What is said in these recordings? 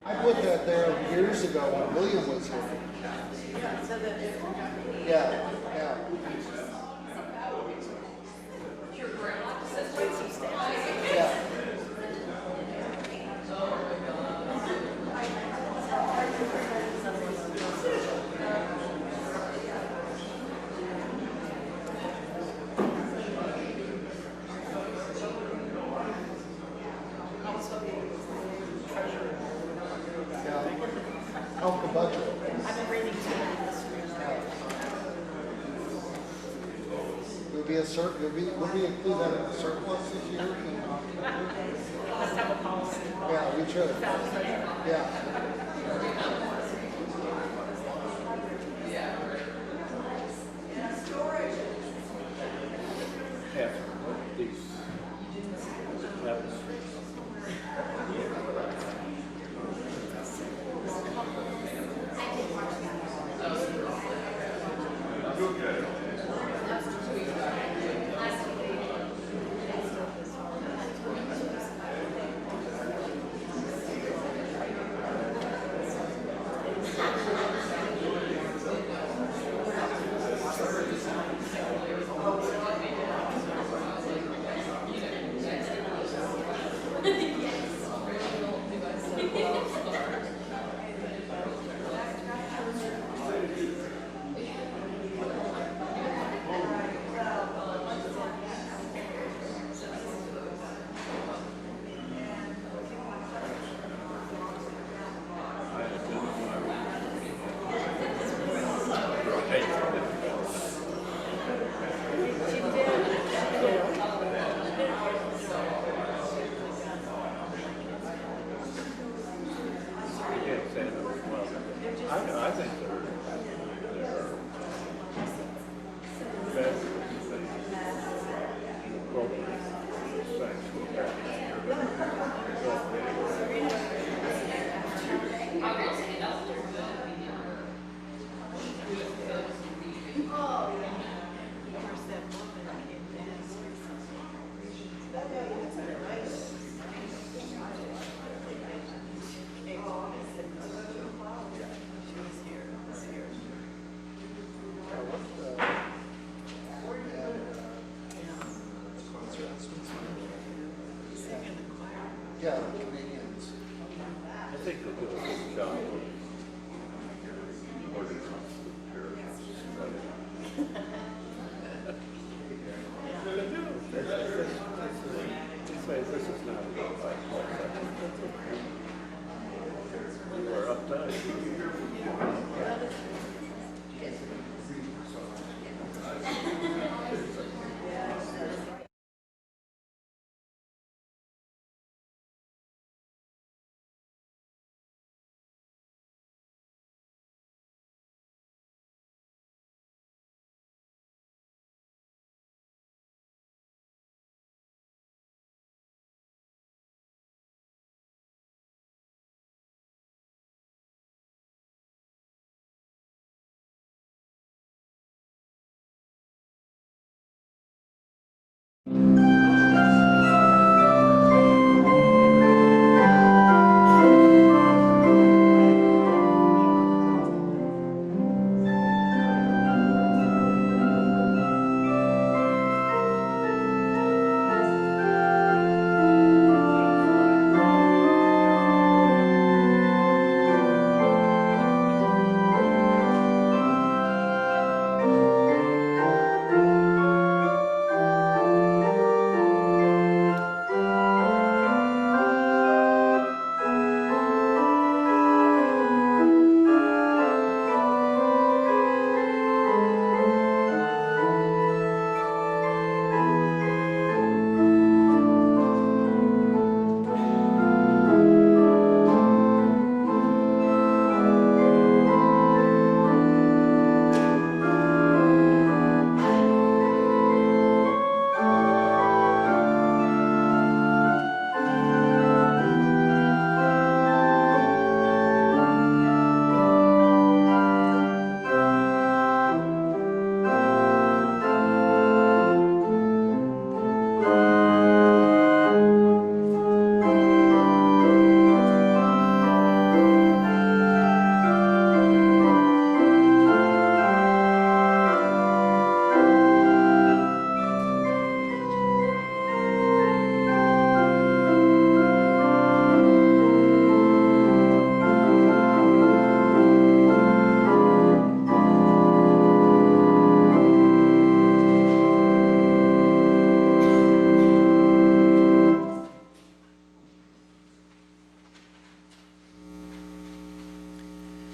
I put that there years ago when William was here. Yeah, yeah. Yeah. Yeah. Help the budget. I've been reading too many mysteries. Will be a certain, will we include that in the surplus this year? Let's have a policy. Yeah, we should. Yeah. Have these levels.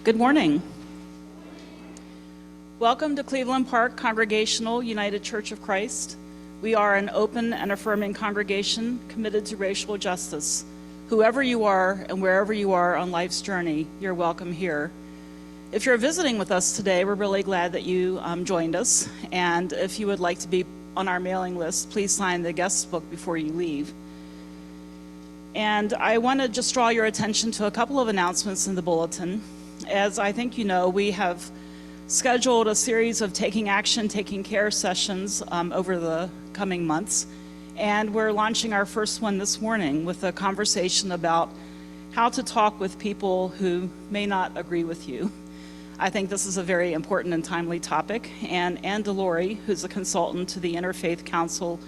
Good morning. Welcome to Cleveland Park Congregational United Church of Christ. We are an open and affirming congregation committed to racial justice. Whoever you are and wherever you are on life's journey, you're welcome here. If you're visiting with us today, we're really glad that you joined us. And if you would like to be on our mailing list, please sign the guest book before you leave. And I want to just draw your attention to a couple of announcements in the bulletin. As I think you know, we have scheduled a series of Taking Action, Taking Care sessions over the coming months. And we're launching our first one this morning with a conversation about how to talk with people who may not agree with you. I think this is a very important and timely topic. And Ann DeLore, who's a consultant to the Interfaith Council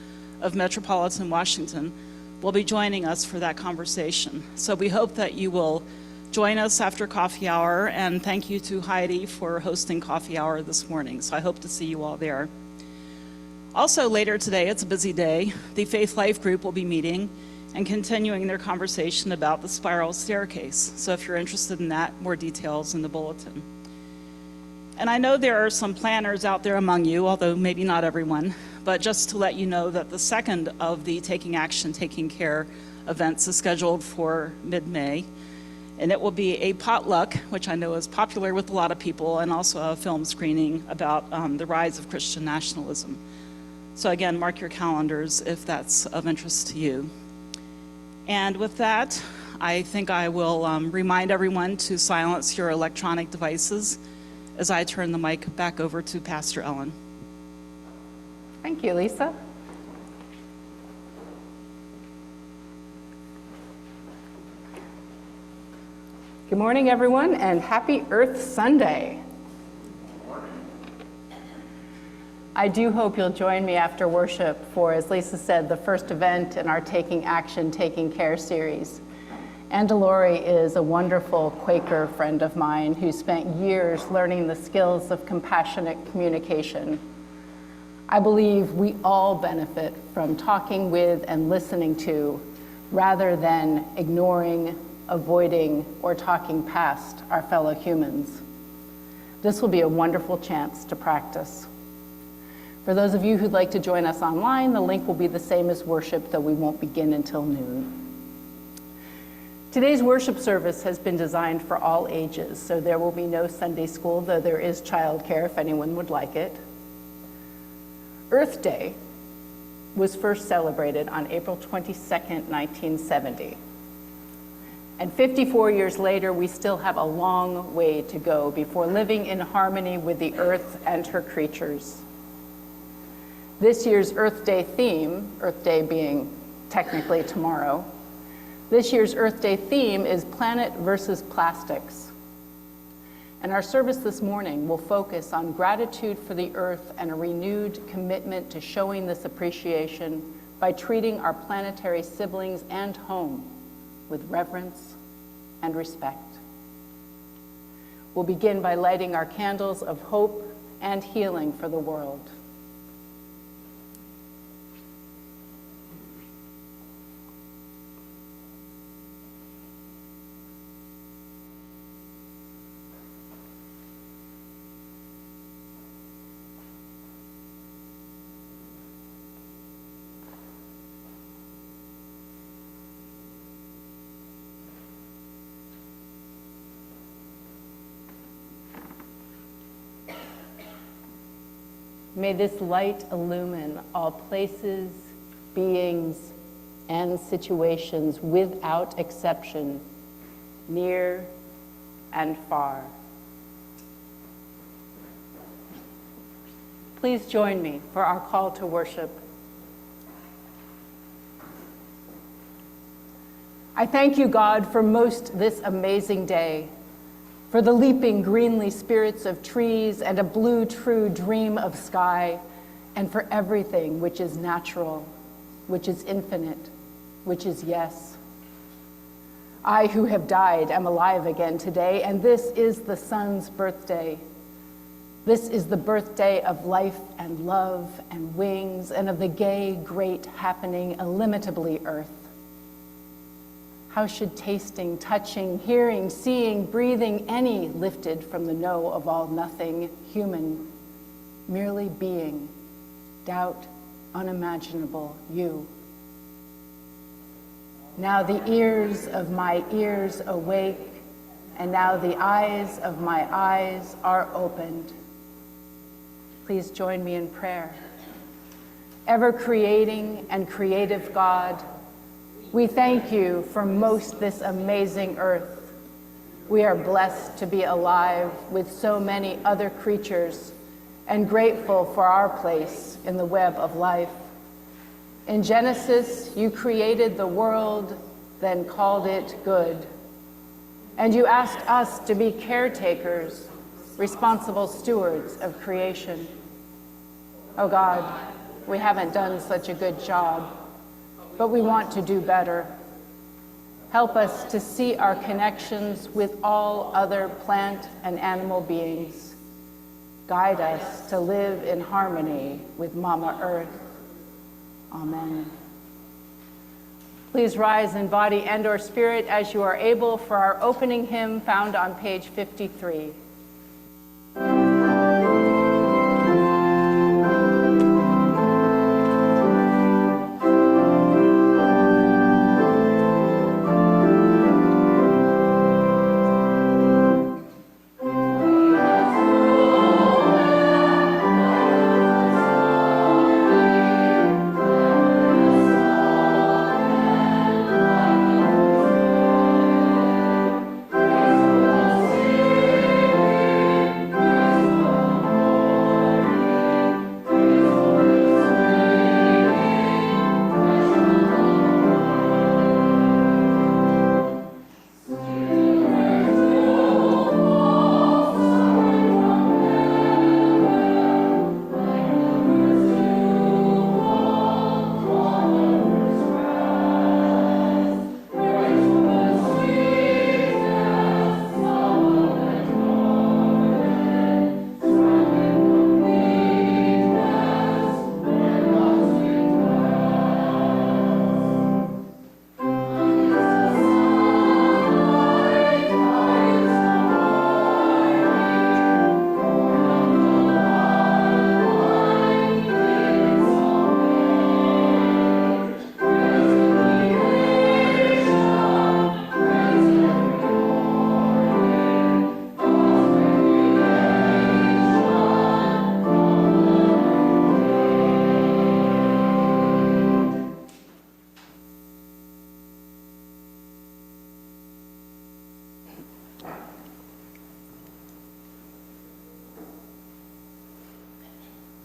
of Metropolitan Washington, will be joining us for that conversation. So we hope that you will join us after coffee hour, and thank you to Heidi for hosting coffee hour this morning. So I hope to see you all there. Also later today, it's a busy day, the Faith Life group will be meeting and continuing their conversation about the spiral staircase. So if you're interested in that, more details in the bulletin. And I know there are some planners out there among you, although maybe not everyone, but just to let you know that the second of the Taking Action, Taking Care events is scheduled for mid-May. And it will be a potluck, which I know is popular with a lot of people, and also a film screening about the rise of Christian nationalism. So again, mark your calendars if that's of interest to you. And with that, I think I will remind everyone to silence your electronic devices as I turn the mic back over to Pastor Ellen. Thank you, Lisa. Good morning, everyone, and happy Earth Sunday. I do hope you'll join me after worship for, as Lisa said, the first event in our Taking Action, Taking Care series. Ann DeLore is a wonderful Quaker friend of mine who spent years learning the skills of compassionate communication. I believe we all benefit from talking with and listening to, rather than ignoring, avoiding, or talking past our fellow humans. This will be a wonderful chance to practice. For those of you who'd like to join us online, the link will be the same as worship, though we won't begin until noon. Today's worship service has been designed for all ages, so there will be no Sunday school, though there is childcare if anyone would like it. Earth Day was first celebrated on April 22nd, 1970. And 54 years later, we still have a long way to go before living in harmony with the earth and her creatures. This year's Earth Day theme, Earth Day being technically tomorrow, this year's Earth Day theme is Planet versus Plastics. And our service this morning will focus on gratitude for the earth and a renewed commitment to showing this appreciation by treating our planetary siblings and home with reverence and respect. We'll begin by lighting our candles of hope and healing for the world. May this light illumine all places, beings, and situations without exception, near and far. Please join me for our call to worship. I thank you, God, for most this amazing day, for the leaping greenly spirits of trees and a blue true dream of sky, and for everything which is natural, which is infinite, which is yes. I who have died am alive again today, and this is the sun's birthday. This is the birthday of life and love and wings and of the gay, great, happening, illimitably earth. How should tasting, touching, hearing, seeing, breathing, any lifted from the no of all nothing, human, merely being, doubt, unimaginable, you? Now the ears of my ears awake, and now the eyes of my eyes are opened. Please join me in prayer. Ever creating and creative God, we thank you for most this amazing earth. We are blessed to be alive with so many other creatures and grateful for our place in the web of life. In Genesis, you created the world, then called it good. And you asked us to be caretakers, responsible stewards of creation. Oh God, we haven't done such a good job, but we want to do better. Help us to see our connections with all other plant and animal beings. Guide us to live in harmony with Mama Earth. Amen. Please rise in body and/or spirit as you are able for our opening hymn found on page 53.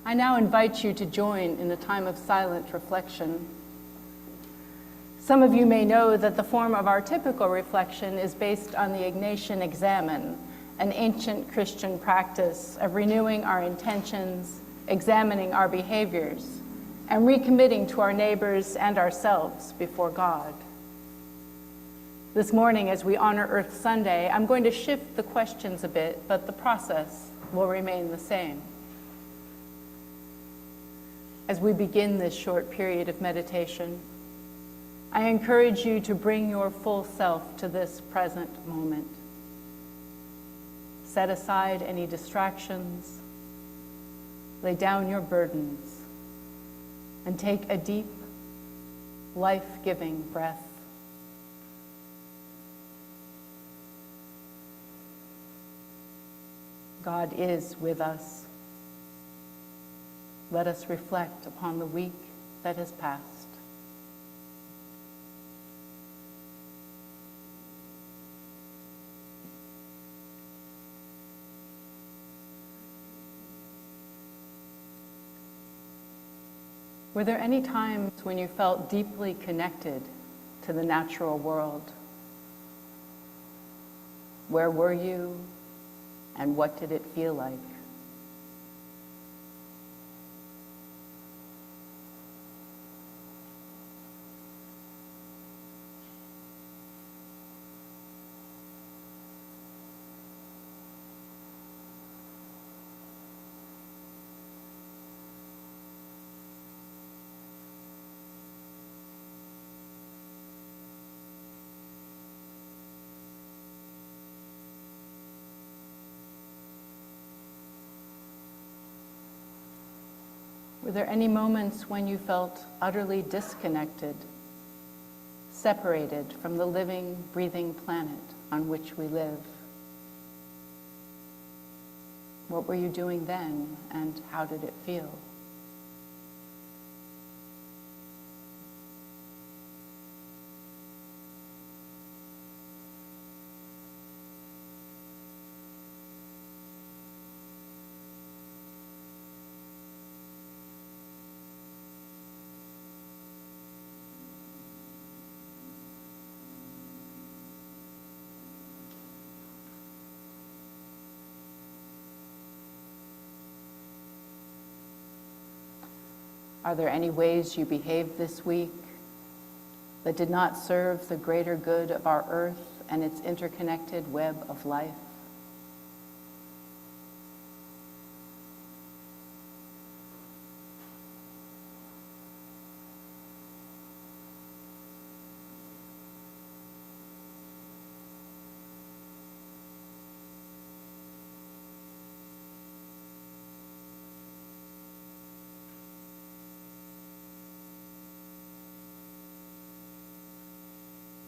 I now invite you to join in a time of silent reflection. Some of you may know that the form of our typical reflection is based on the Ignatian Examen, an ancient Christian practice of renewing our intentions, examining our behaviors, and recommitting to our neighbors and ourselves before God. This morning, as we honor Earth Sunday, I'm going to shift the questions a bit, but the process will remain the same. As we begin this short period of meditation, I encourage you to bring your full self to this present moment. Set aside any distractions, lay down your burdens, and take a deep, life-giving breath. God is with us. Let us reflect upon the week that has passed. Were there any times when you felt deeply connected to the natural world? Where were you, and what did it feel like? Were there any moments when you felt utterly disconnected, separated from the living, breathing planet on which we live? What were you doing then, and how did it feel? Are there any ways you behaved this week that did not serve the greater good of our earth and its interconnected web of life?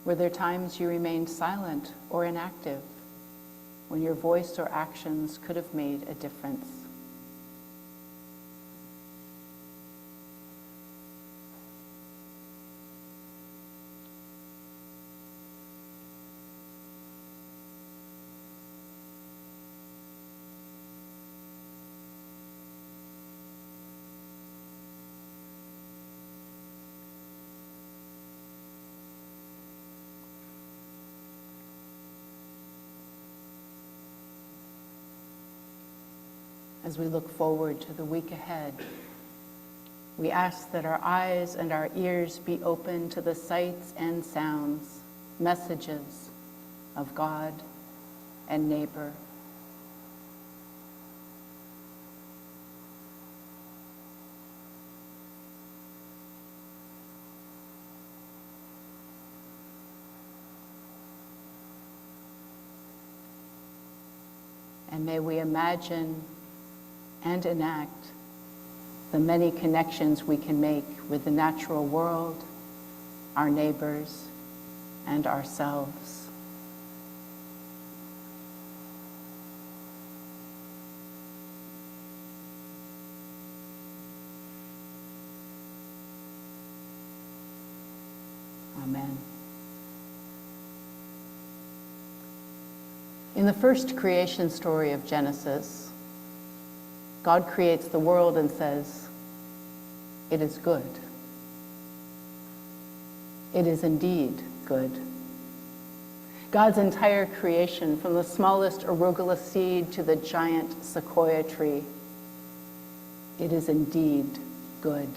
Were there times you remained silent or inactive when your voice or actions could have made a difference? As we look forward to the week ahead, we ask that our eyes and our ears be open to the sights and sounds, messages of God and neighbor. And may we imagine and enact the many connections we can make with the natural world, our neighbors, and ourselves. Amen. In the first creation story of Genesis, God creates the world and says, "It is good." It is indeed good. God's entire creation, from the smallest arugula seed to the giant sequoia tree, it is indeed good.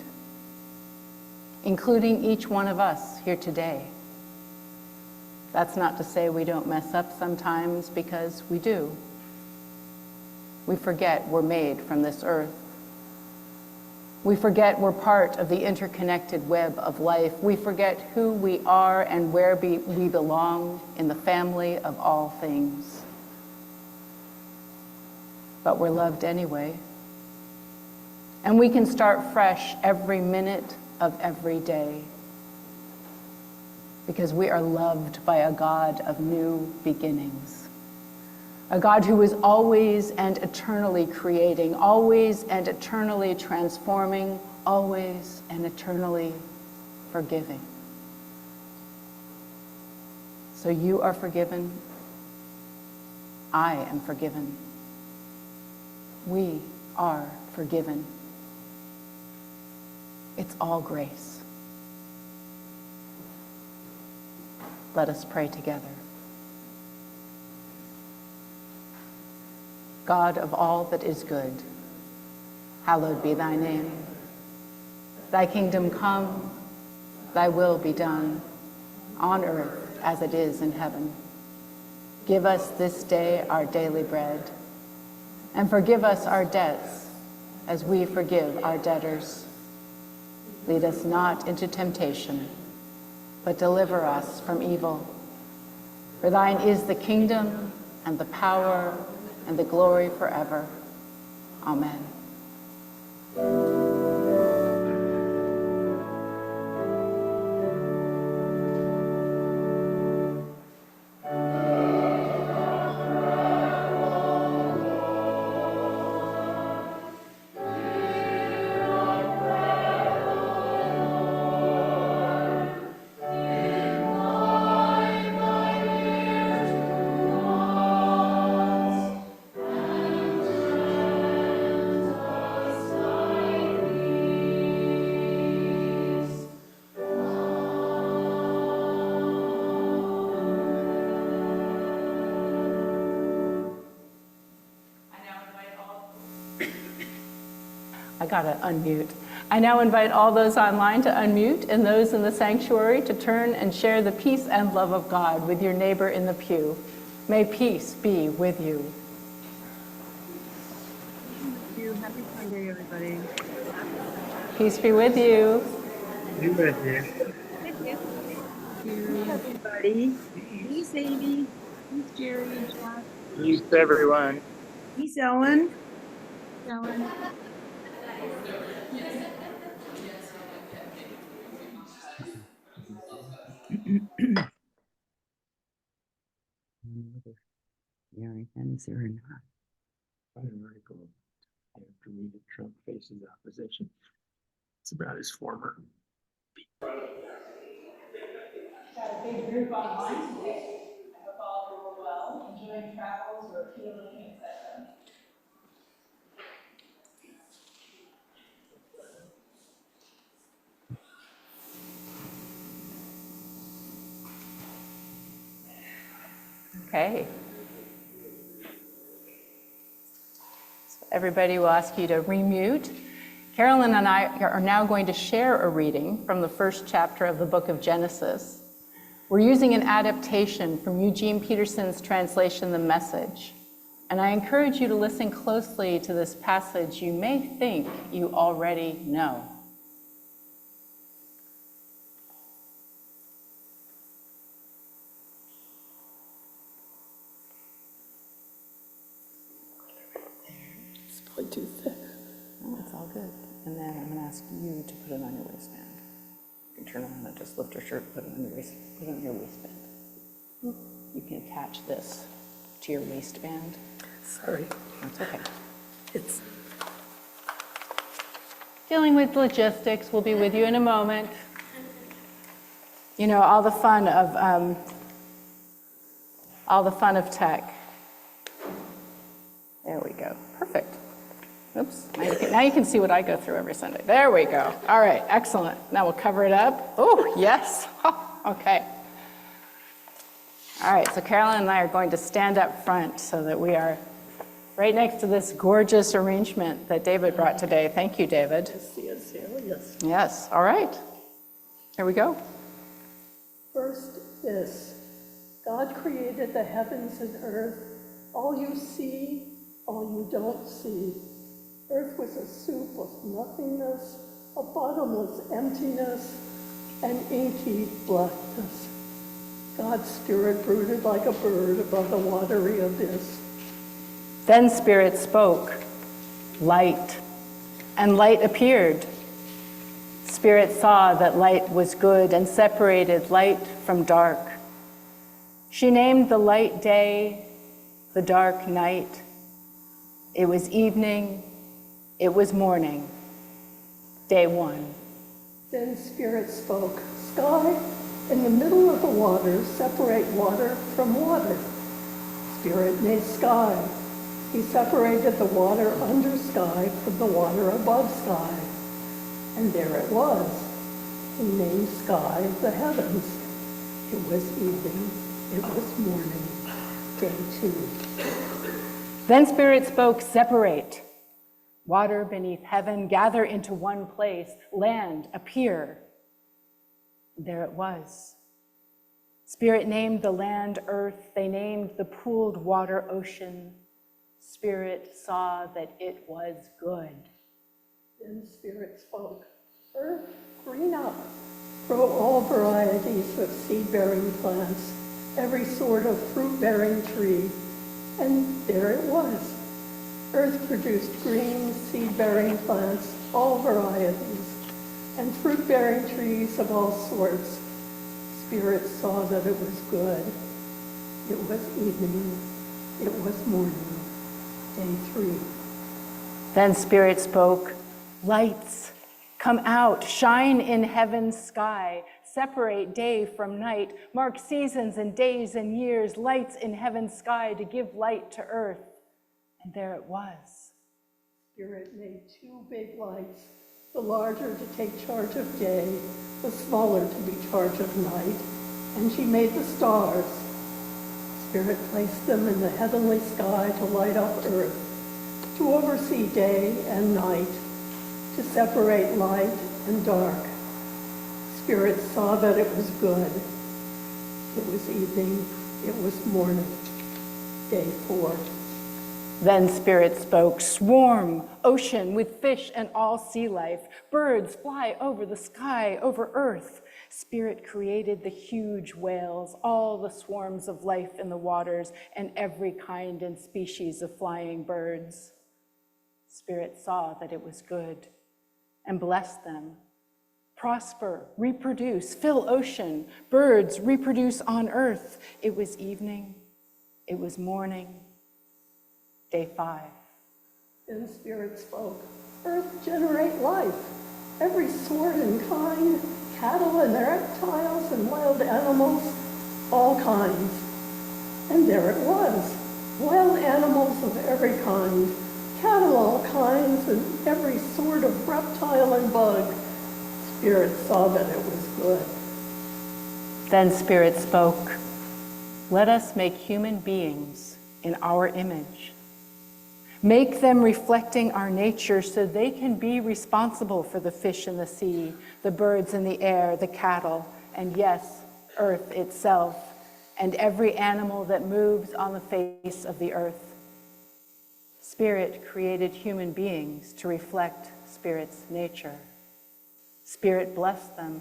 Including each one of us here today. That's not to say we don't mess up sometimes, because we do. We forget we're made from this earth. We forget we're part of the interconnected web of life. We forget who we are and where we belong in the family of all things. But we're loved anyway. And we can start fresh every minute of every day, because we are loved by a God of new beginnings. A God who is always and eternally creating, always and eternally transforming, always and eternally forgiving. So you are forgiven. I am forgiven. We are forgiven. It's all grace. Let us pray together. God of all that is good, hallowed be thy name. Thy kingdom come, thy will be done, on earth as it is in heaven. Give us this day our daily bread, and forgive us our debts as we forgive our debtors. Lead us not into temptation, but deliver us from evil. For thine is the kingdom and the power and the glory forever. Amen. I gotta unmute. I now invite all those online to unmute and those in the sanctuary to turn and share the peace and love of God with your neighbor in the pew. May peace be with you. Happy Sunday, everybody. Peace be with you. You with you. Everybody. Peace, Amy. Peace, Jerry and Josh. Peace, everyone. Peace, Ellen. Ellen. Mary Ann's here or not. An article after me that Trump faces opposition. It's about his former. Got a big group online today. I hope all are well, enjoying travels or healing, etc. Okay. So everybody will ask you to remute. Carolyn and I are now going to share a reading from the first chapter of the book of Genesis. We're using an adaptation from Eugene Peterson's translation, The Message. And I encourage you to listen closely to this passage you may think you already know. It's probably too thick. Oh, it's all good. And then I'm going to ask you to put it on your waistband. You can turn around and just lift your shirt, put it on your waistband. You can attach this to your waistband. Sorry. That's okay. It's Dealing with logistics, we'll be with you in a moment. You know, all the fun of tech. There we go. Perfect. Oops. Now you can see what I go through every Sunday. There we go. All right. Excellent. Now we'll cover it up. Oh, yes. Okay. All right. So Carolyn and I are going to stand up front so that we are right next to this gorgeous arrangement that David brought today. Thank you, David. yes. Yes. All right. Here we go. First, this. God created the heavens and earth, all you see, all you don't see. Earth was a soup of nothingness, a bottomless emptiness, and inky blackness. God's spirit brooded like a bird above the watery abyss. Then Spirit spoke, light, and light appeared. Spirit saw that light was good and separated light from dark. She named the light day, the dark night. It was evening, it was morning, day one. Then Spirit spoke, sky, in the middle of the waters, separate water from water. Spirit made sky. He separated the water under sky from the water above sky. And there it was. He named sky the heavens. It was evening, it was morning, day two. Then Spirit spoke, separate. Water beneath heaven, gather into one place. Land, appear. And there it was. Spirit named the land earth. They named the pooled water ocean. Spirit saw that it was good. Then Spirit spoke, earth, green up. Grow all varieties of seed-bearing plants, every sort of fruit-bearing tree. And there it was. Earth produced green, seed-bearing plants, all varieties, and fruit-bearing trees of all sorts. Spirit saw that it was good. It was evening. It was morning. Day three. Then Spirit spoke, lights, come out, shine in heaven's sky, separate day from night, mark seasons and days and years, lights in heaven's sky to give light to earth. And there it was. Spirit made two big lights, the larger to take charge of day, the smaller to be charge of night, and she made the stars. Spirit placed them in the heavenly sky to light up earth, to oversee day and night, to separate light and dark. Spirit saw that it was good. It was evening, it was morning, day 4. Then Spirit spoke, swarm, ocean with fish and all sea life. Birds fly over the sky, over earth. Spirit created the huge whales, all the swarms of life in the waters, and every kind and species of flying birds. Spirit saw that it was good and blessed them. Prosper, reproduce, fill ocean, birds reproduce on earth. It was evening, it was morning, day 5. Then Spirit spoke, earth generate life, every sort and kind, cattle and reptiles and wild animals, all kinds. And there it was, wild animals of every kind, cattle all kinds, and every sort of reptile and bug. Spirit saw that it was good. Then Spirit spoke, let us make human beings in our image. Make them reflecting our nature so they can be responsible for the fish in the sea, the birds in the air, the cattle, and yes, earth itself, and every animal that moves on the face of the earth. Spirit created human beings to reflect Spirit's nature. Spirit blessed them,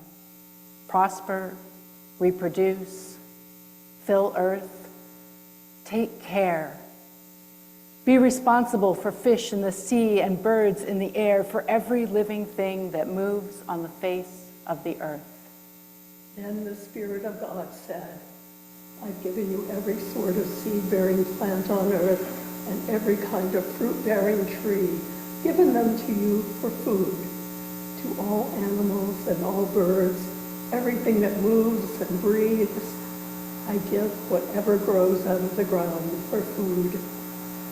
prosper, reproduce, fill earth, take care. Be responsible for fish in the sea and birds in the air, for every living thing that moves on the face of the earth. Then the Spirit of God said, I've given you every sort of seed-bearing plant on earth and every kind of fruit-bearing tree, given them to you for food, to all animals and all birds, everything that moves and breathes. I give whatever grows out of the ground for food.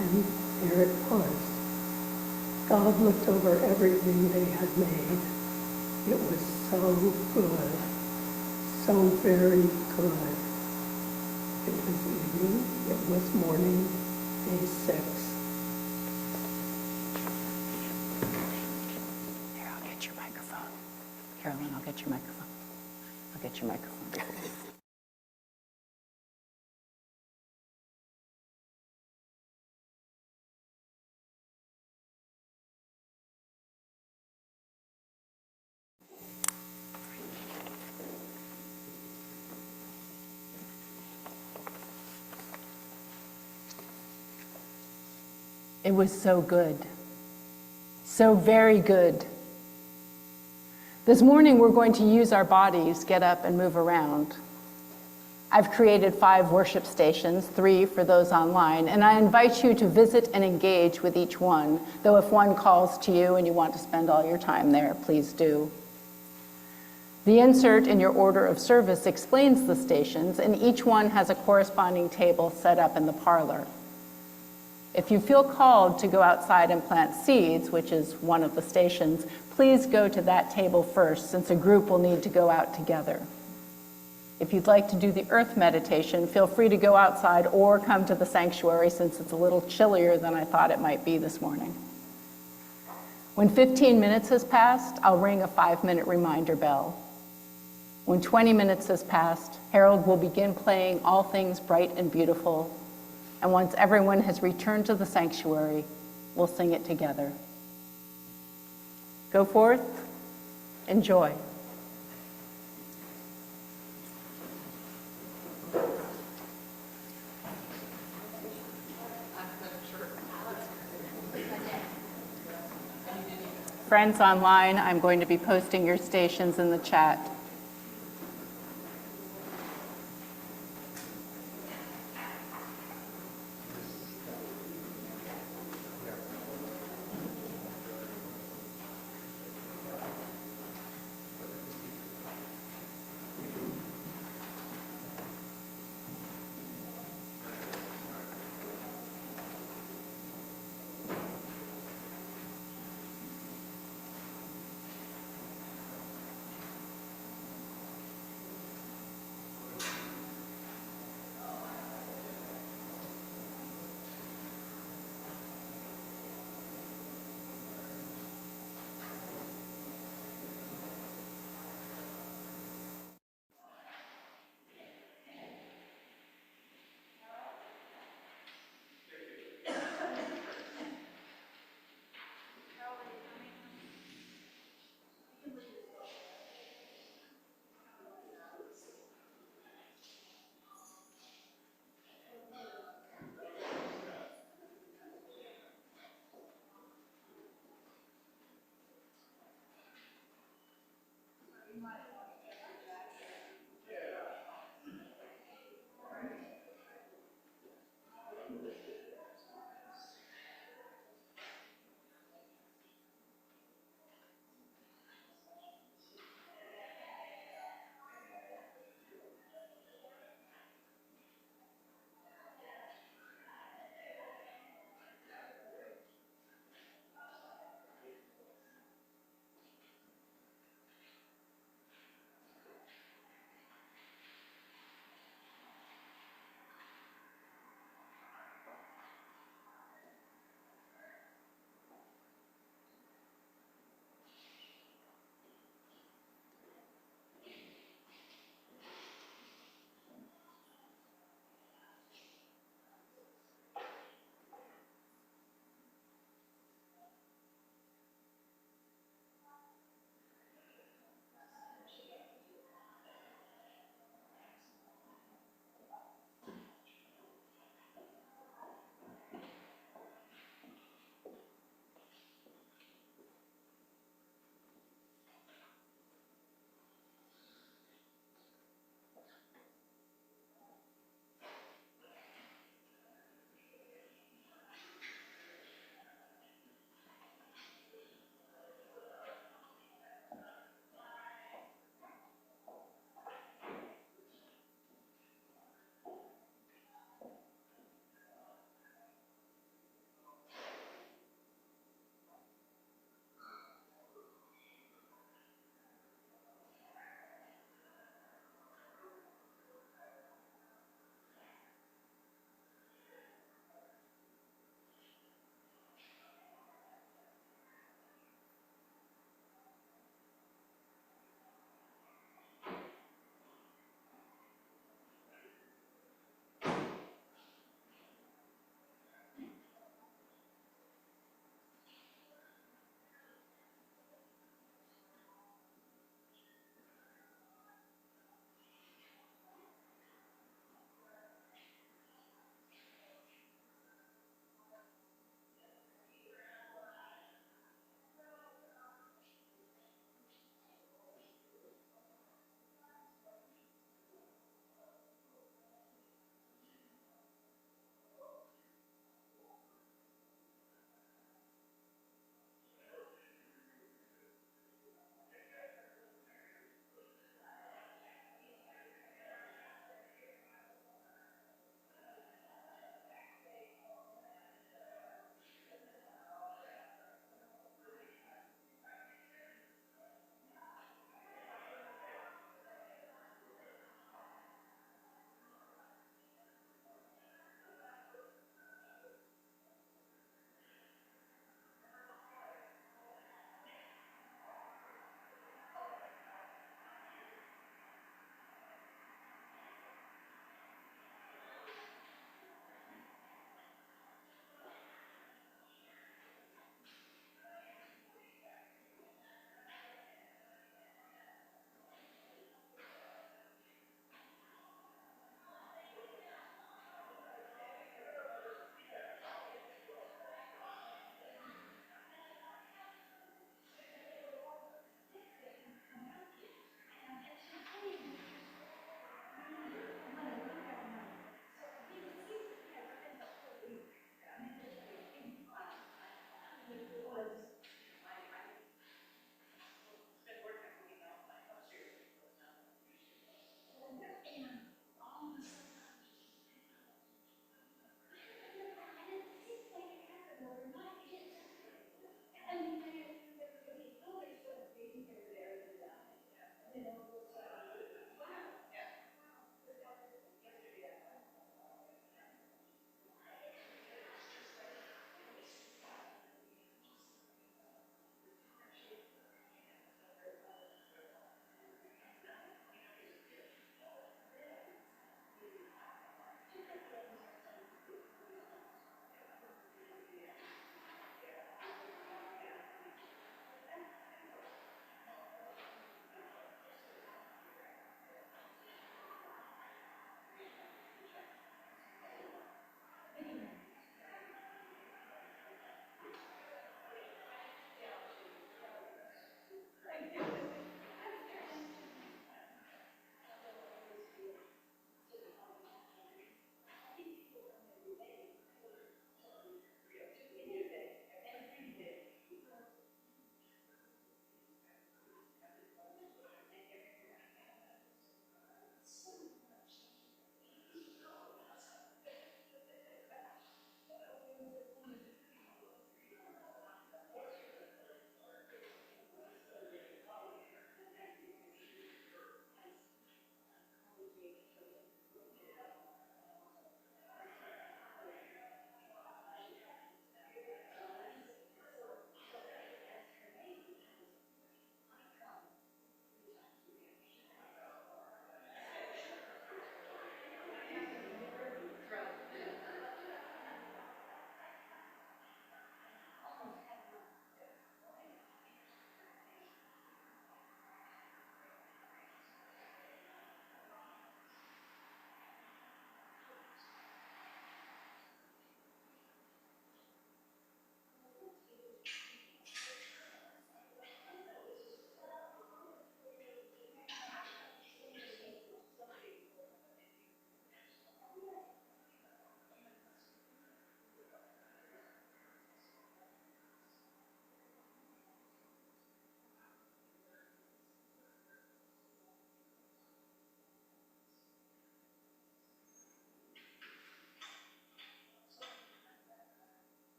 And there it was. God looked over everything they had made. It was so good, so very good. It was evening, it was morning, day 6. Here, I'll get your microphone. Carolyn, I'll get your microphone. I'll get your microphone. It was so good, so very good. This morning we're going to use our bodies, get up and move around. I've created 5 worship stations, 3 for those online, and I invite you to visit and engage with each one, though if one calls to you and you want to spend all your time there, please do. The insert in your order of service explains the stations, and each one has a corresponding table set up in the parlor. If you feel called to go outside and plant seeds, which is one of the stations, please go to that table first, since a group will need to go out together. If you'd like to do the earth meditation, feel free to go outside or come to the sanctuary, since it's a little chillier than I thought it might be this morning. When 15 minutes has passed, I'll ring a 5-minute reminder bell. When 20 minutes has passed, Harold will begin playing All Things Bright and Beautiful. And once everyone has returned to the sanctuary, we'll sing it together. Go forth, enjoy. Friends online, I'm going to be posting your stations in the chat.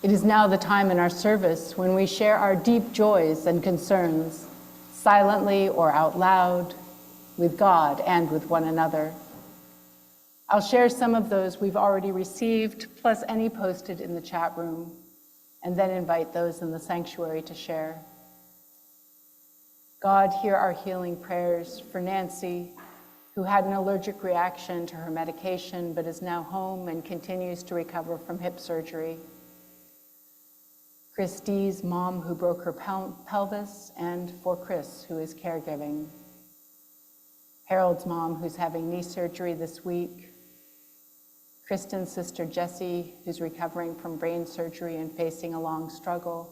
It is now the time in our service when we share our deep joys and concerns, silently or out loud, with God and with one another. I'll share some of those we've already received, plus any posted in the chat room, and then invite those in the sanctuary to share. God, hear our healing prayers for Nancy, who had an allergic reaction to her medication but is now home and continues to recover from hip surgery. Chris D's mom, who broke her pelvis, and for Chris, who is caregiving. Harold's mom, who's having knee surgery this week. Kristen's sister, Jessie, who's recovering from brain surgery and facing a long struggle.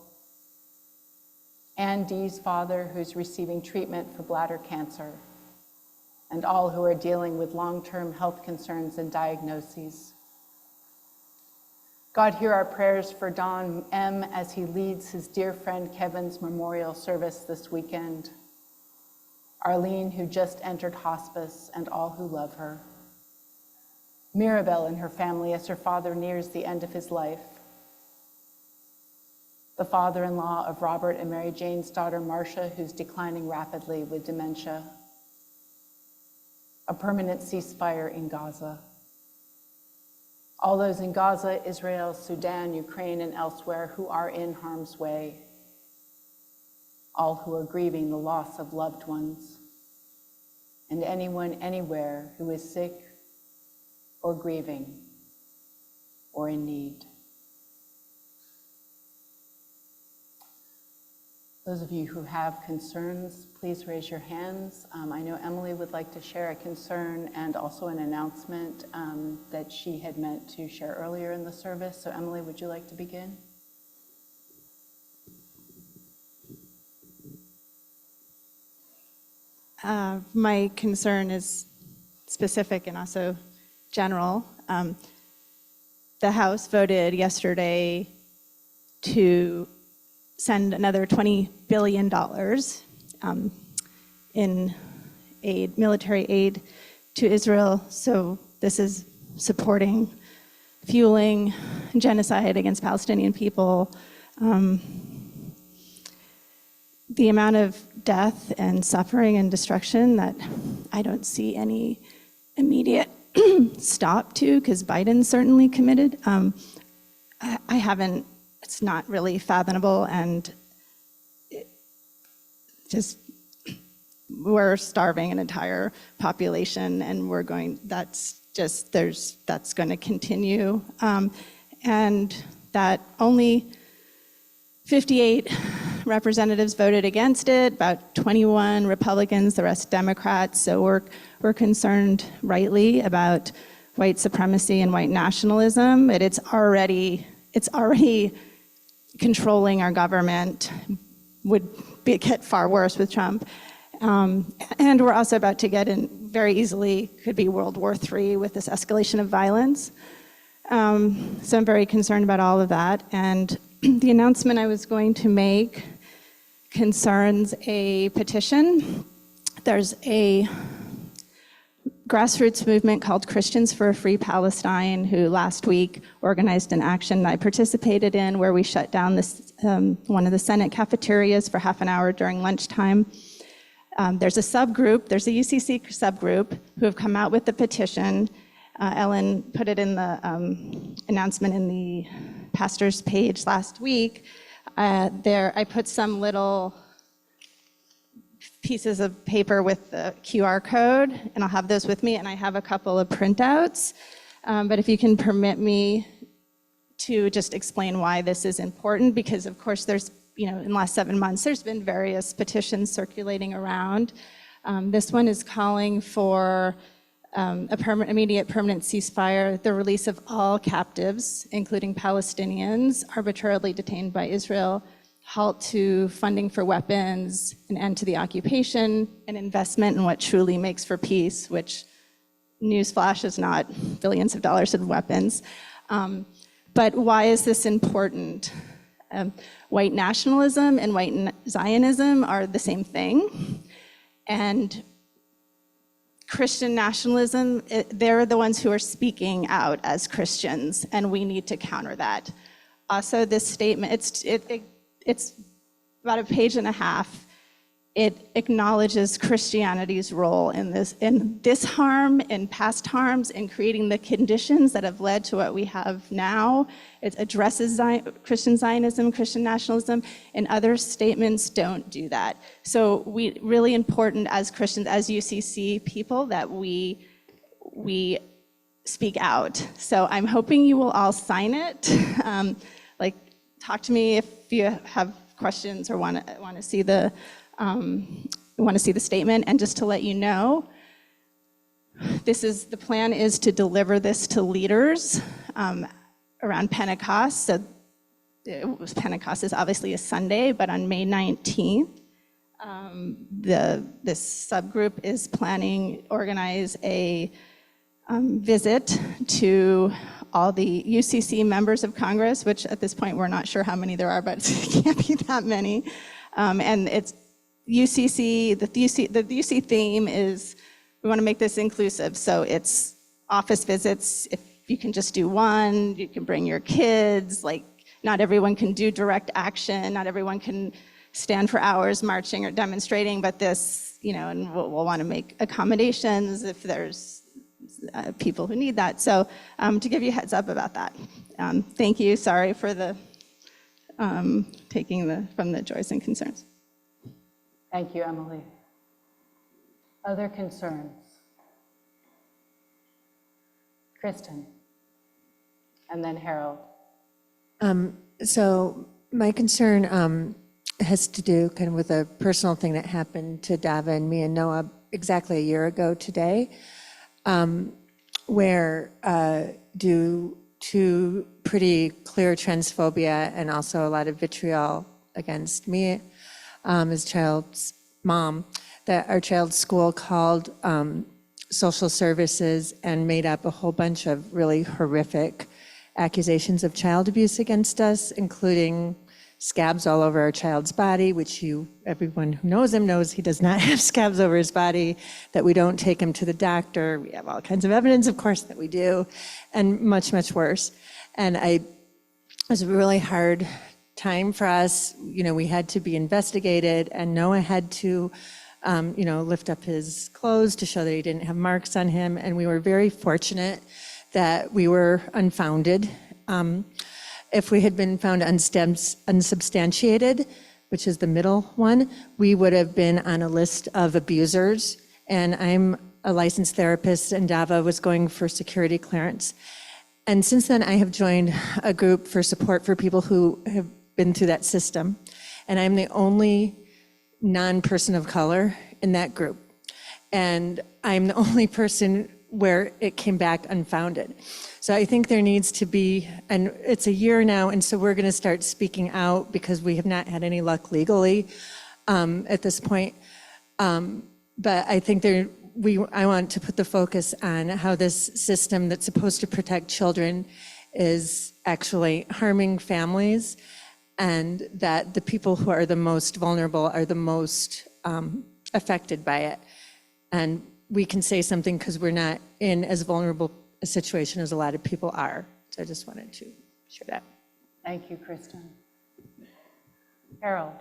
Ann Dee's father, who's receiving treatment for bladder cancer. And all who are dealing with long-term health concerns and diagnoses. God, hear our prayers for Don M. as he leads his dear friend Kevin's memorial service this weekend. Arlene, who just entered hospice, and all who love her. Mirabelle and her family as her father nears the end of his life. The father-in-law of Robert and Mary Jane's daughter, Marcia, who's declining rapidly with dementia. A permanent ceasefire in Gaza. All those in Gaza, Israel, Sudan, Ukraine, and elsewhere who are in harm's way. All who are grieving the loss of loved ones. And anyone, anywhere who is sick or grieving or in need. Those of you who have concerns, please raise your hands. I know Emily would like to share a concern and also an announcement that she had meant to share earlier in the service. So Emily, would you like to begin? My concern is specific and also general. The House voted yesterday to send another $20 billion in aid, military aid to Israel. So this is supporting, fueling genocide against Palestinian people. The amount of death and suffering and destruction that I don't see any immediate stop to, because Biden's certainly committed. I haven't, it's not really fathomable, and we're starving an entire population, and that's going to continue. And that only 58 representatives voted against it, about 21 Republicans, the rest Democrats. So we're concerned rightly about white supremacy and white nationalism, but it's already controlling our government, get far worse with Trump. And we're also about to get in, very easily, could be World War III with this escalation of violence. So I'm very concerned about all of that. And the announcement I was going to make concerns a petition. There's a grassroots movement called Christians for a Free Palestine, who last week organized an action I participated in where we shut down this one of the Senate cafeterias for half an hour during lunchtime. There's a subgroup, there's a UCC subgroup who have come out with the petition. Ellen put it in the announcement in the pastor's page last week. I put some little pieces of paper with the QR code, and I'll have those with me, and I have a couple of printouts. But if you can permit me to just explain why this is important, because of course there's, in the last 7 months, there's been various petitions circulating around. This one is calling for immediate permanent ceasefire, the release of all captives, including Palestinians arbitrarily detained by Israel, halt to funding for weapons, an end to the occupation, and investment in what truly makes for peace, which, newsflash, is not billions of dollars in weapons. But why is this important? White nationalism and white Zionism are the same thing. And Christian nationalism, they're the ones who are speaking out as Christians, and we need to counter that. also this statement, it's about a page and a half. It acknowledges Christianity's role in this harm, in past harms, in creating the conditions that have led to what we have now. It addresses Christian Zionism, Christian nationalism, and other statements don't do that. So really important as Christians, as UCC people, that we speak out. So I'm hoping you will all sign it. Talk to me if you have questions or want to see the statement. And just to let you know, the plan is to deliver this to leaders around Pentecost. So Pentecost is obviously a Sunday, but on May 19th, this subgroup is organize a visit to all the UCC members of Congress, which at this point we're not sure how many there are, but it can't be that many. And it's UCC, the UC theme is we want to make this inclusive. So it's office visits. If you can just do one, you can bring your kids. Like, not everyone can do direct action. Not everyone can stand for hours marching or demonstrating, but this, and we'll want to make accommodations if there's people who need that. So to give you a heads up about that. Thank you. Sorry for the taking from the joys and concerns. Thank you, Emily. Other concerns? Kristen, and then Harold. So my concern has to do kind of with a personal thing that happened to Dava and me and Noah exactly a year ago today, where due to pretty clear transphobia and also a lot of vitriol against me as a child's mom, that our child's school called social services and made up a whole bunch of really horrific accusations of child abuse against us, including scabs all over our child's body, which everyone who knows him knows he does not have scabs over his body, that we don't take him to the doctor. We have all kinds of evidence, of course, that we do, and much, much worse. And it was a really hard time for us. We had to be investigated, and Noah had to lift up his clothes to show that he didn't have marks on him. And we were very fortunate that we were unfounded. If we had been found unsubstantiated, which is the middle one, we would have been on a list of abusers. And I'm a licensed therapist, and Dava was going for security clearance. And since then, I have joined a group for support for people who have been through that system. And I'm the only non-person of color in that group. And I'm the only person where it came back unfounded. So I think there needs to be, and it's a year now, and so we're gonna start speaking out because we have not had any luck legally at this point. But I think I want to put the focus on how this system that's supposed to protect children is actually harming families, and that the people who are the most vulnerable are the most affected by it. And we can say something because we're not in as vulnerable a situation as a lot of people are. So I just wanted to share that. Thank you, Kristen. Harold.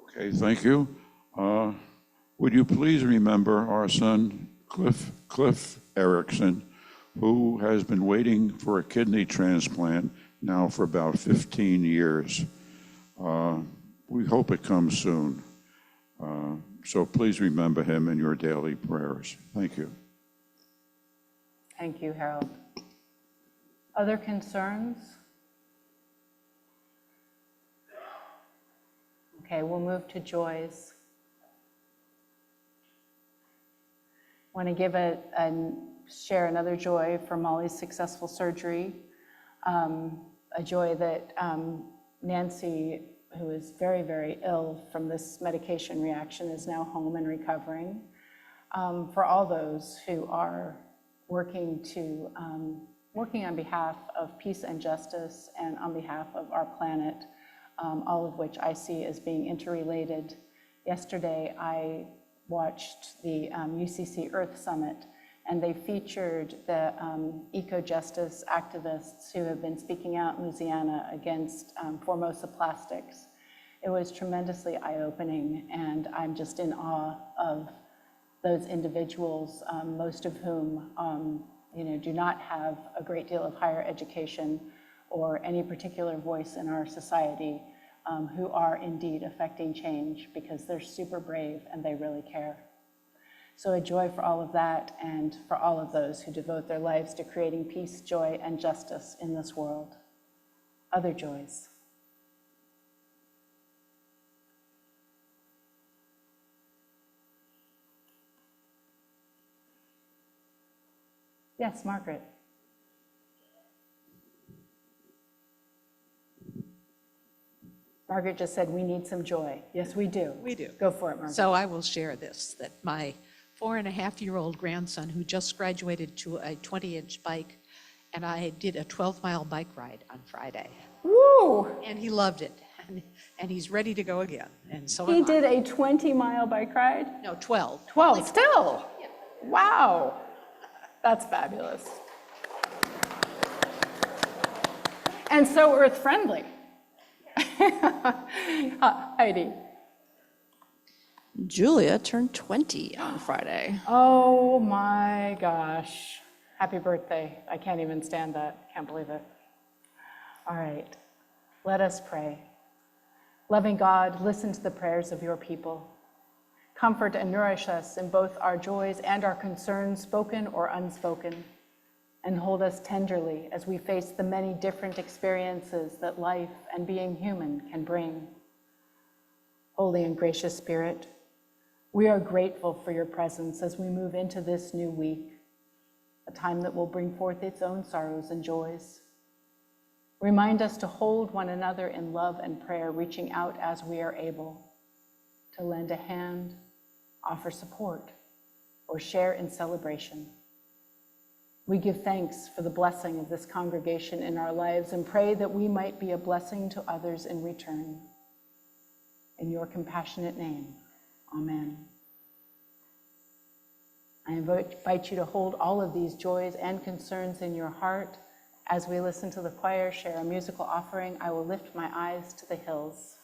Okay, thank you. Would you please remember our son, Cliff Erickson, who has been waiting for a kidney transplant now for about 15 years. We hope it comes soon. So please remember him in your daily prayers. Thank you. Thank you, Harold. Other concerns? Okay, we'll move to joys. Want to give share another joy for Molly's successful surgery. A joy that Nancy, who is very, very ill from this medication reaction, is now home and recovering. For all those who are working on behalf of peace and justice and on behalf of our planet, all of which I see as being interrelated Yesterday, I watched the UCC Earth Summit, and they featured the eco-justice activists who have been speaking out in Louisiana against Formosa Plastics. It was tremendously eye-opening, and I'm just in awe of those individuals, most of whom do not have a great deal of higher education or any particular voice in our society, who are indeed affecting change because they're super brave and they really care. So a joy for all of that and for all of those who devote their lives to creating peace, joy, and justice in this world. Other joys. Yes, Margaret. Margaret just said we need some joy. Yes, we do. We do. Go for it, Margaret. So I will share this, that my 4.5-year-old grandson, who just graduated to a 20-inch bike, and I did a 12-mile bike ride on Friday. Woo! And he loved it, and he's ready to go again, and so He am I. did a 20-mile bike ride? No, 12. 12, still? Wow. That's fabulous. And so earth-friendly. Heidi. Julia turned 20 on Friday. Oh my gosh. Happy birthday. I can't even stand that. Can't believe it. All right. Let us pray. Loving God, listen to the prayers of your people. Comfort and nourish us in both our joys and our concerns, spoken or unspoken, and hold us tenderly as we face the many different experiences that life and being human can bring. Holy and gracious Spirit, we are grateful for your presence as we move into this new week, a time that will bring forth its own sorrows and joys. Remind us to hold one another in love and prayer, reaching out as we are able, to lend a hand, offer support, or share in celebration. We give thanks for the blessing of this congregation in our lives and pray that we might be a blessing to others in return. In your compassionate name, amen. I invite you to hold all of these joys and concerns in your heart. As we listen to the choir share a musical offering, I will lift my eyes to the hills.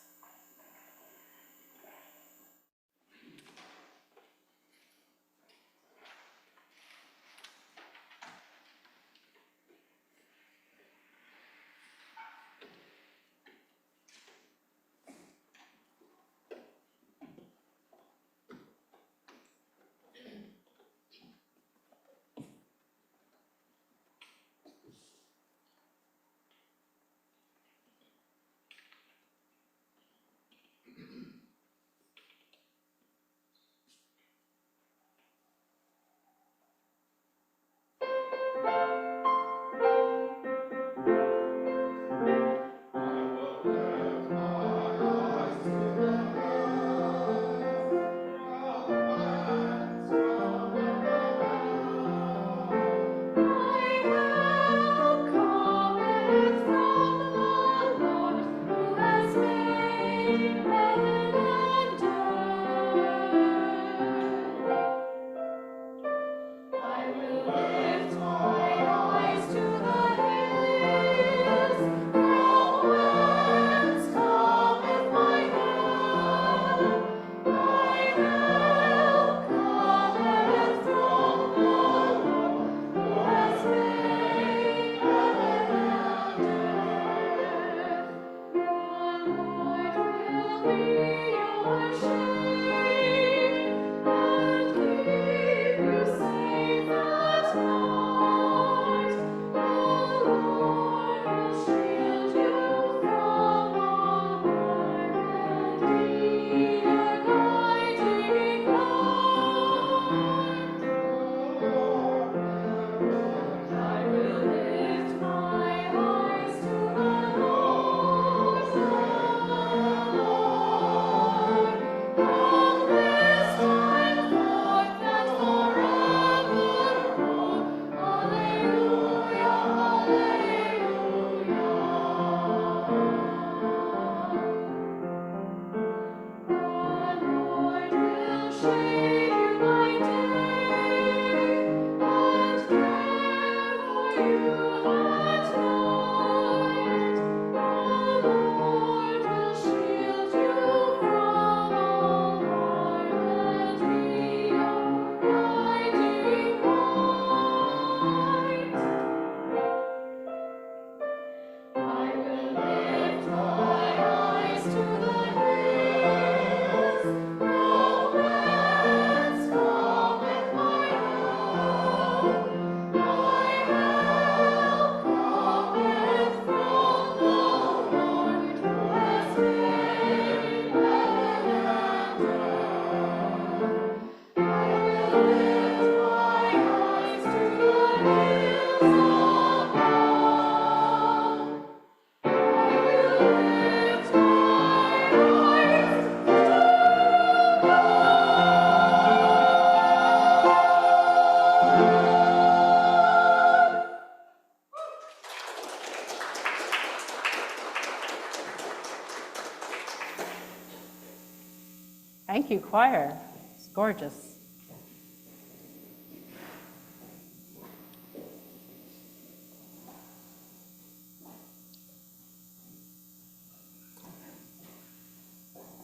Thank you, choir. It's gorgeous.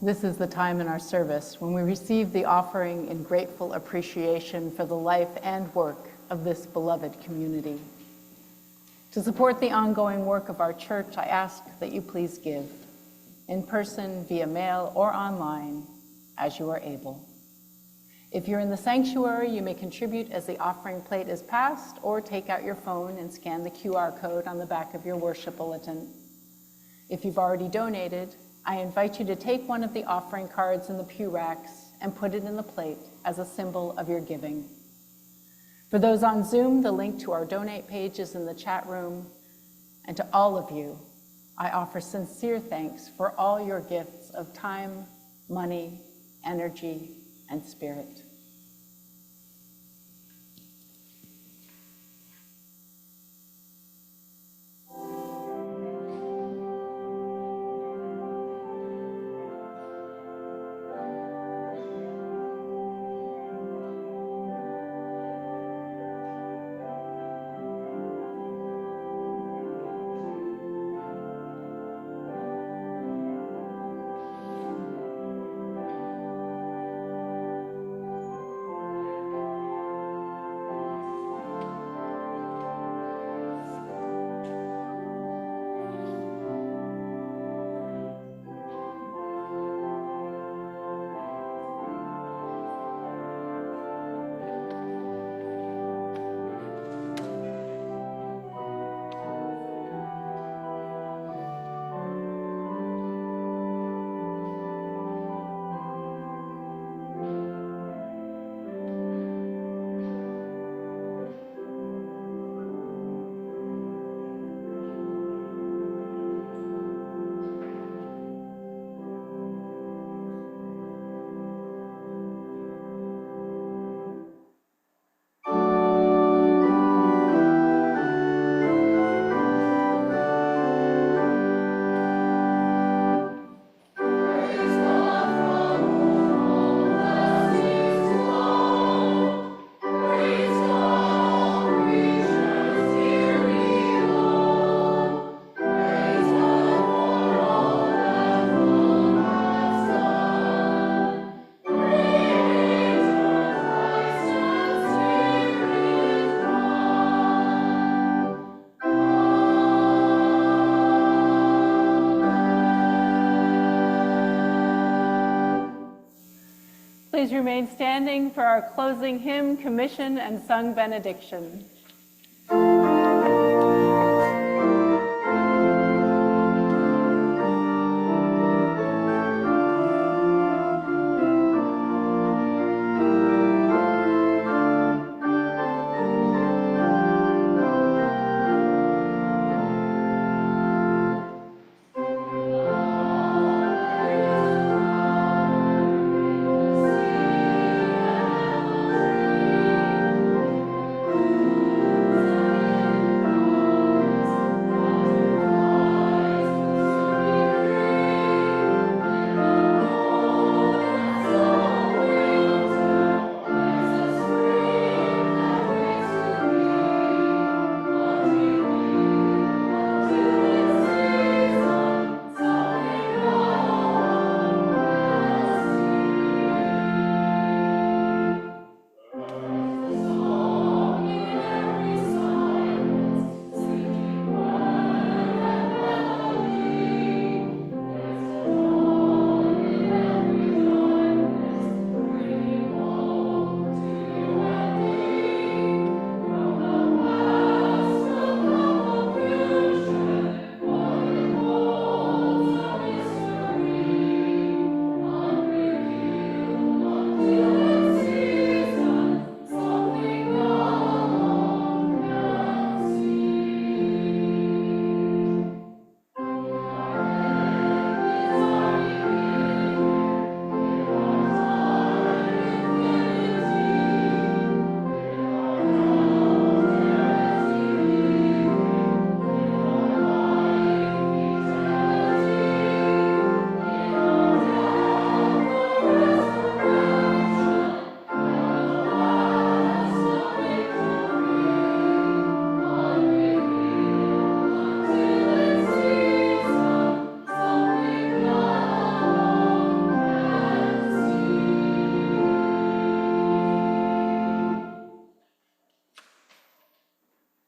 This is the time in our service when we receive the offering in grateful appreciation for the life and work of this beloved community. To support the ongoing work of our church, I ask that you please give, in person, via mail, or online, as you are able. If you're in the sanctuary, you may contribute as the offering plate is passed, or take out your phone and scan the QR code on the back of your worship bulletin. If you've already donated, I invite you to take one of the offering cards in the pew racks and put it in the plate as a symbol of your giving. For those on Zoom, the link to our donate page is in the chat room. And to all of you, I offer sincere thanks for all your gifts of time, money, energy, and spirit. Please remain standing for our closing hymn, commission, and sung benediction.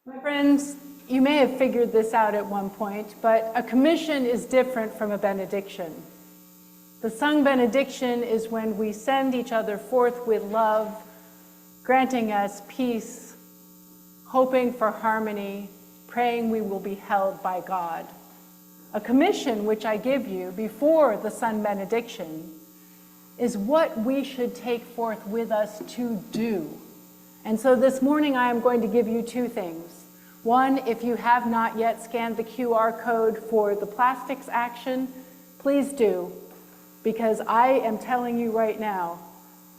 My friends, you may have figured this out at one point, but a commission is different from a benediction. The sung benediction is when we send each other forth with love, granting us peace, hoping for harmony, praying we will be held by God. A commission which I give you before the sung benediction is what we should take forth with us to do. And so this morning I am going to give you two things. One, if you have not yet scanned the QR code for the plastics action, please do, because I am telling you right now,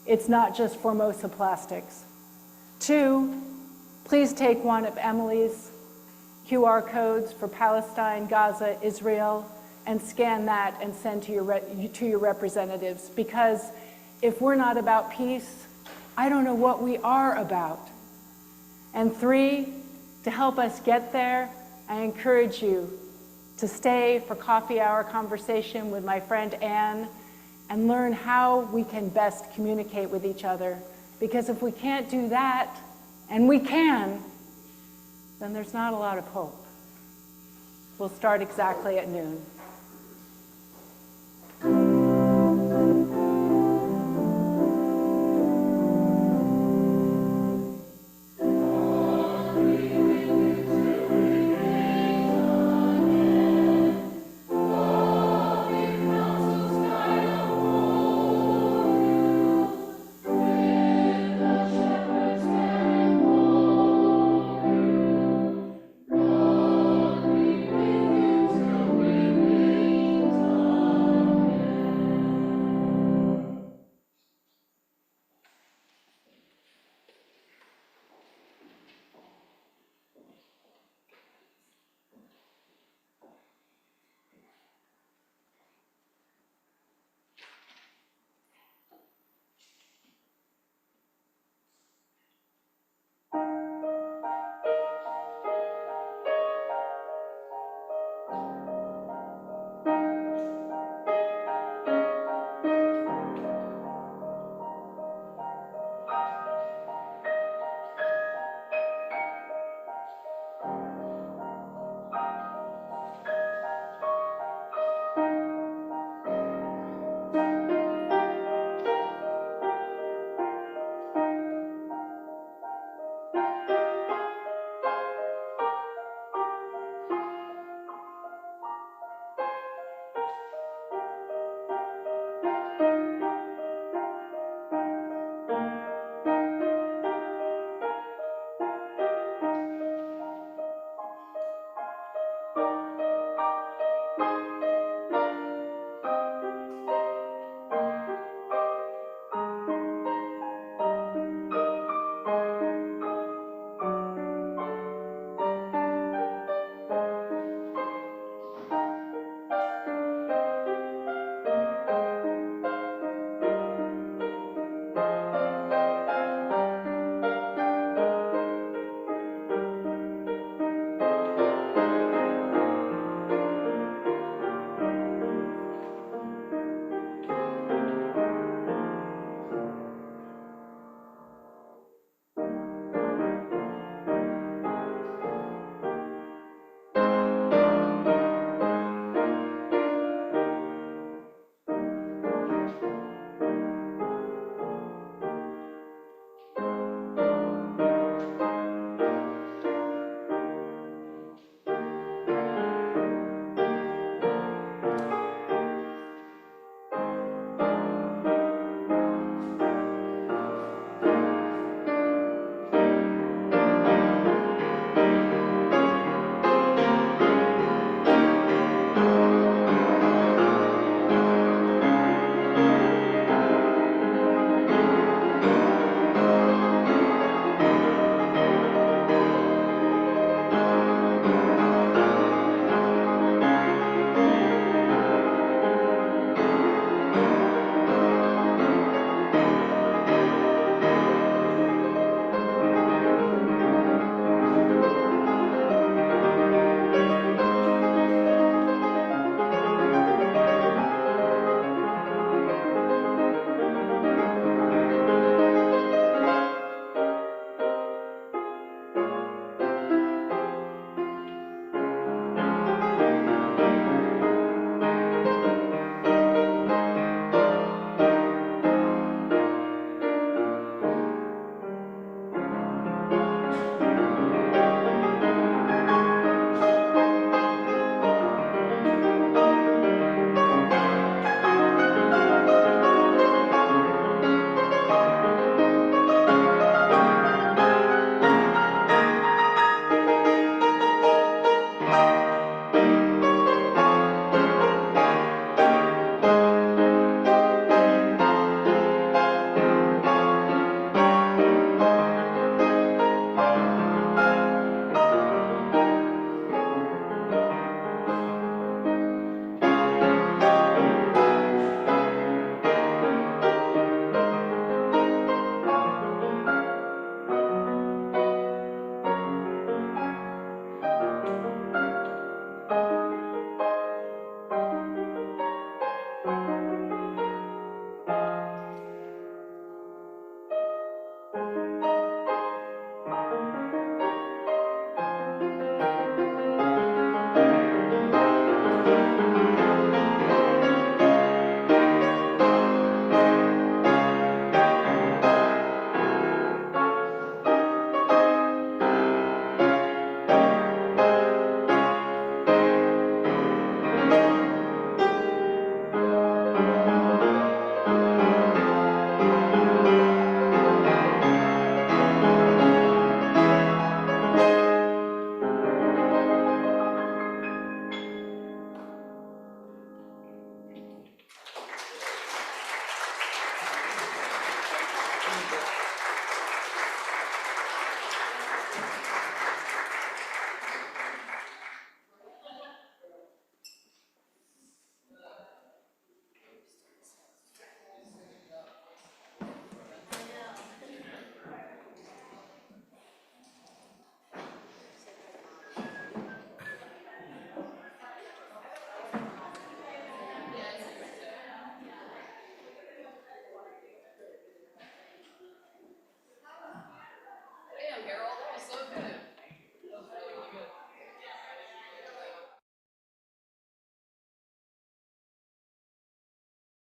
it's not just Formosa Plastics. Two, please take one of Emily's QR codes for Palestine, Gaza, Israel, and scan that and send to your representatives, because if we're not about peace, I don't know what we are about. And three, to help us get there, I encourage you to stay for coffee hour conversation with my friend Anne and learn how we can best communicate with each other. Because if we can't do that, and we can, then there's not a lot of hope. We'll start exactly at noon.